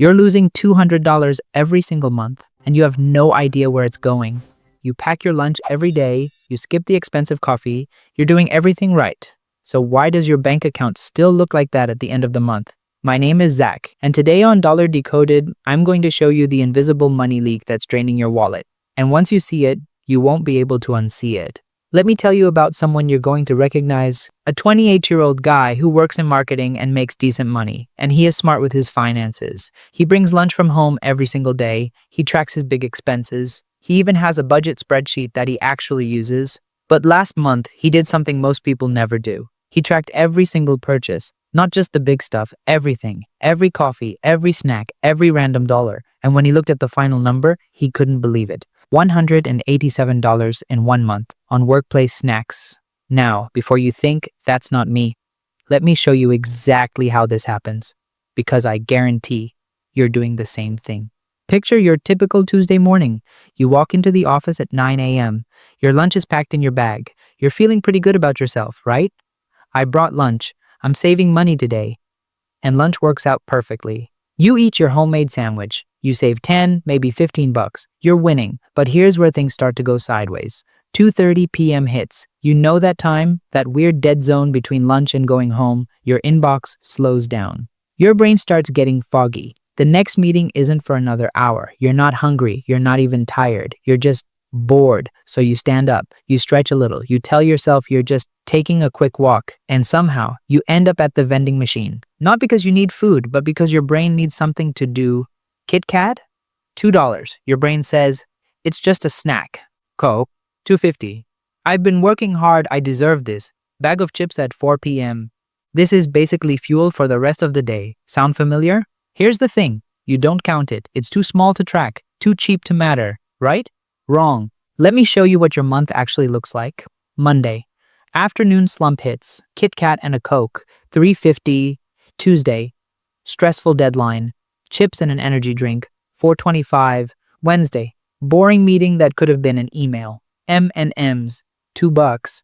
You're losing $200 every single month, and you have no idea where it's going. You pack your lunch every day, you skip the expensive coffee, you're doing everything right. So why does your bank account still look like that at the end of the month? My name is Zach, and today on Dollar Decoded, I'm going to show you the invisible money leak that's draining your wallet. And once you see it, you won't be able to unsee it. Let me tell you about someone you're going to recognize, a 28-year-old guy who works in marketing and makes decent money, and he is smart with his finances. He brings lunch from home every single day, he tracks his big expenses, he even has a budget spreadsheet that he actually uses. But last month, he did something most people never do. He tracked every single purchase, not just the big stuff, everything, every coffee, every snack, every random dollar. And when he looked at the final number, he couldn't believe it. $187 in 1 month on workplace snacks. Now, before you think that's not me, let me show you exactly how this happens, because I guarantee you're doing the same thing. Picture your typical Tuesday morning. You walk into the office at 9 a.m. Your lunch is packed in your bag. You're feeling pretty good about yourself, right? I brought lunch. I'm saving money today. And lunch works out perfectly. You eat your homemade sandwich. You save 10, maybe 15 bucks. You're winning. But here's where things start to go sideways. 2:30 p.m. hits. You know that time, that weird dead zone between lunch and going home. Your inbox slows down. Your brain starts getting foggy. The next meeting isn't for another hour. You're not hungry. You're not even tired. You're just bored. So you stand up. You stretch a little. You tell yourself you're just taking a quick walk. And somehow, you end up at the vending machine. Not because you need food, but because your brain needs something to do. Kit Kat? $2. Your brain says, it's just a snack. Coke? $2.50. I've been working hard, I deserve this. Bag of chips at 4 p.m. This is basically fuel for the rest of the day. Sound familiar? Here's the thing. You don't count it. It's too small to track, too cheap to matter, right? Wrong. Let me show you what your month actually looks like. Monday. Afternoon slump hits. Kit Kat and a Coke. $3.50. Tuesday. Stressful deadline. Chips and an energy drink. $4.25. Wednesday. Boring meeting that could have been an email. M&Ms. $2.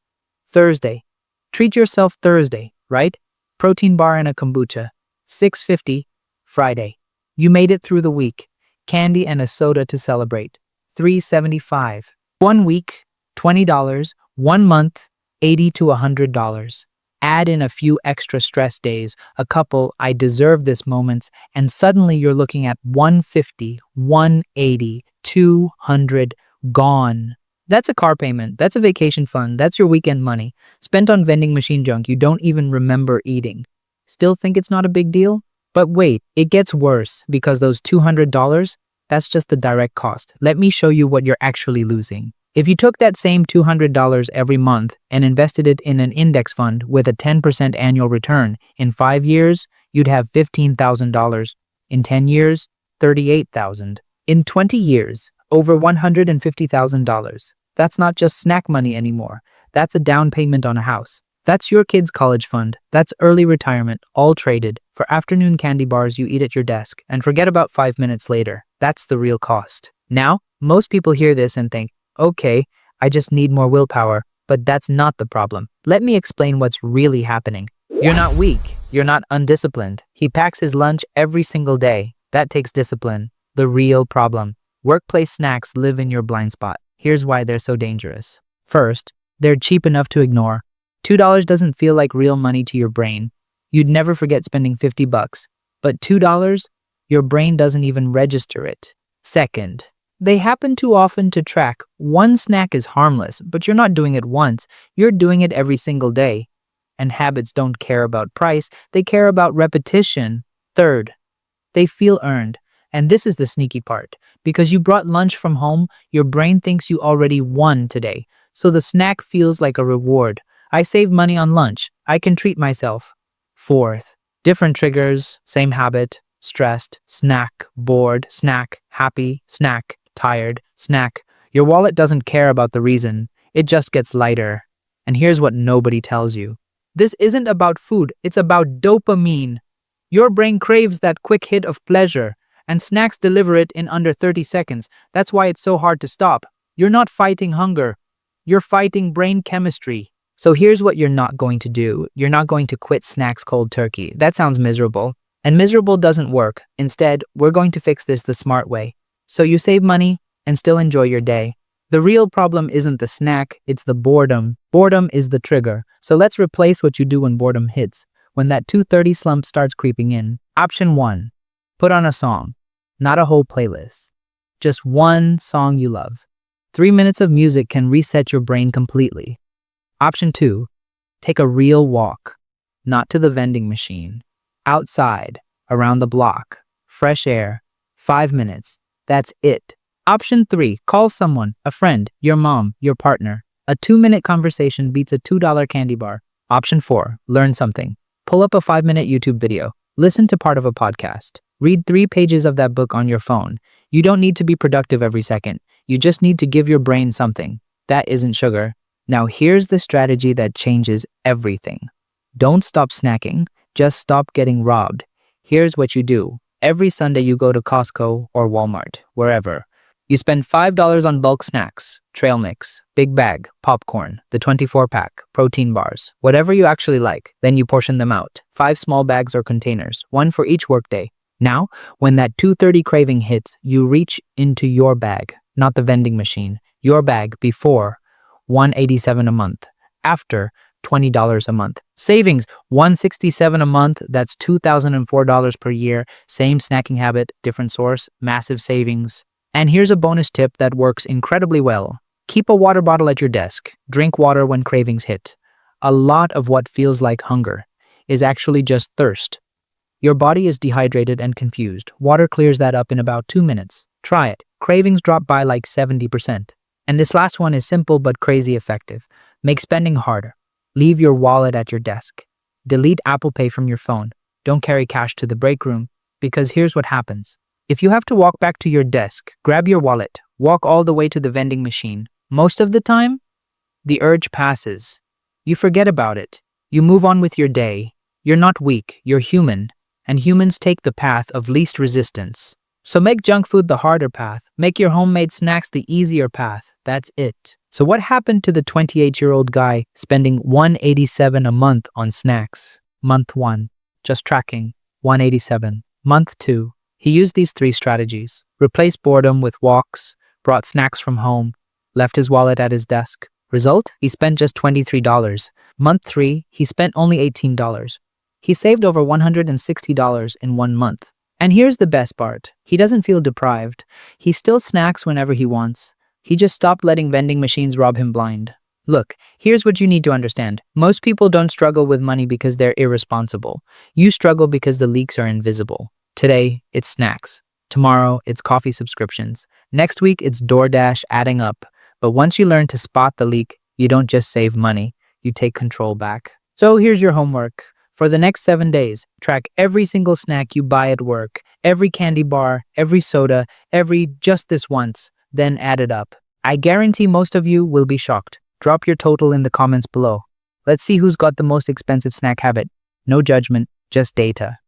Thursday. Treat yourself Thursday, right? Protein bar and a kombucha. $6.50. Friday. You made it through the week. Candy and a soda to celebrate. $3.75. 1 week, $20. 1 month, $80 to $100. Add in a few extra stress days, a couple I deserve this moments, and suddenly you're looking at $150, $180, $200 gone. That's a car payment, that's a vacation fund, that's your weekend money, spent on vending machine junk you don't even remember eating. Still think it's not a big deal? But wait, it gets worse, because those $200, that's just the direct cost. Let me show you what you're actually losing. If you took that same $200 every month and invested it in an index fund with a 10% annual return, in 5 years, you'd have $15,000. In 10 years, $38,000. In 20 years, over $150,000. That's not just snack money anymore. That's a down payment on a house. That's your kid's college fund. That's early retirement, all traded for afternoon candy bars you eat at your desk and forget about 5 minutes later. That's the real cost. Now, most people hear this and think, okay, I just need more willpower, but that's not the problem. Let me explain what's really happening. You're not weak. You're not undisciplined. He packs his lunch every single day. That takes discipline. The real problem. Workplace snacks live in your blind spot. Here's why they're so dangerous. First, they're cheap enough to ignore. $2 doesn't feel like real money to your brain. You'd never forget spending 50 bucks. But $2, your brain doesn't even register it. Second, they happen too often to track. One snack is harmless, but you're not doing it once. You're doing it every single day. And habits don't care about price. They care about repetition. Third, they feel earned. And this is the sneaky part. Because you brought lunch from home, your brain thinks you already won today. So the snack feels like a reward. I save money on lunch. I can treat myself. Fourth, different triggers, same habit. Stressed, snack, bored, snack, happy, snack, tired, snack. Your wallet doesn't care about the reason. It just gets lighter. And here's what nobody tells you. This isn't about food. It's about dopamine. Your brain craves that quick hit of pleasure, and snacks deliver it in under 30 seconds. That's why it's so hard to stop. You're not fighting hunger. You're fighting brain chemistry. So here's what you're not going to do. You're not going to quit snacks cold turkey. That sounds miserable. And miserable doesn't work. Instead, we're going to fix this the smart way. So you save money and still enjoy your day. The real problem isn't the snack, it's the boredom. Boredom is the trigger. So let's replace what you do when boredom hits. When that 2:30 slump starts creeping in. Option 1. Put on a song. Not a whole playlist. Just one song you love. 3 minutes of music can reset your brain completely. Option 2. Take a real walk. Not to the vending machine. Outside, around the block. Fresh air. 5 minutes. That's it. Option 3. Call someone, a friend, your mom, your partner. A 2-minute conversation beats a $2 candy bar. Option 4. Learn something. Pull up a 5-minute YouTube video. Listen to part of a podcast. Read 3 pages of that book on your phone. You don't need to be productive every second. You just need to give your brain something. That isn't sugar. Now here's the strategy that changes everything. Don't stop snacking. Just stop getting robbed. Here's what you do. Every Sunday you go to Costco or Walmart, wherever. You spend $5 on bulk snacks, trail mix, big bag, popcorn, the 24-pack, protein bars, whatever you actually like. Then you portion them out. 5 small bags or containers, 1 for each workday. Now, when that 2:30 craving hits, you reach into your bag, not the vending machine. Your bag before, $187 a month. After, $20 a month. Savings, $167 a month. That's $2,004 per year. Same snacking habit, different source, massive savings. And here's a bonus tip that works incredibly well. Keep a water bottle at your desk. Drink water when cravings hit. A lot of what feels like hunger is actually just thirst. Your body is dehydrated and confused. Water clears that up in about 2 minutes. Try it. Cravings drop by like 70%. And this last one is simple but crazy effective. Make spending harder. Leave your wallet at your desk. Delete Apple Pay from your phone. Don't carry cash to the break room, because here's what happens. If you have to walk back to your desk, grab your wallet, walk all the way to the vending machine. Most of the time, the urge passes. You forget about it. You move on with your day. You're not weak, you're human. And humans take the path of least resistance. So make junk food the harder path. Make your homemade snacks the easier path. That's it. So what happened to the 28-year-old guy spending $187 a month on snacks? Month 1, just tracking, $187. Month 2, he used these 3 strategies. Replaced boredom with walks, brought snacks from home, left his wallet at his desk. Result? He spent just $23. Month 3, he spent only $18. He saved over $160 in 1 month. And here's the best part. He doesn't feel deprived. He still snacks whenever he wants. He just stopped letting vending machines rob him blind. Look, here's what you need to understand. Most people don't struggle with money because they're irresponsible. You struggle because the leaks are invisible. Today, it's snacks. Tomorrow, it's coffee subscriptions. Next week, it's DoorDash adding up. But once you learn to spot the leak, you don't just save money, you take control back. So here's your homework. For the next 7 days, track every single snack you buy at work, every candy bar, every soda, every just this once, then add it up. I guarantee most of you will be shocked. Drop your total in the comments below. Let's see who's got the most expensive snack habit. No judgment, just data.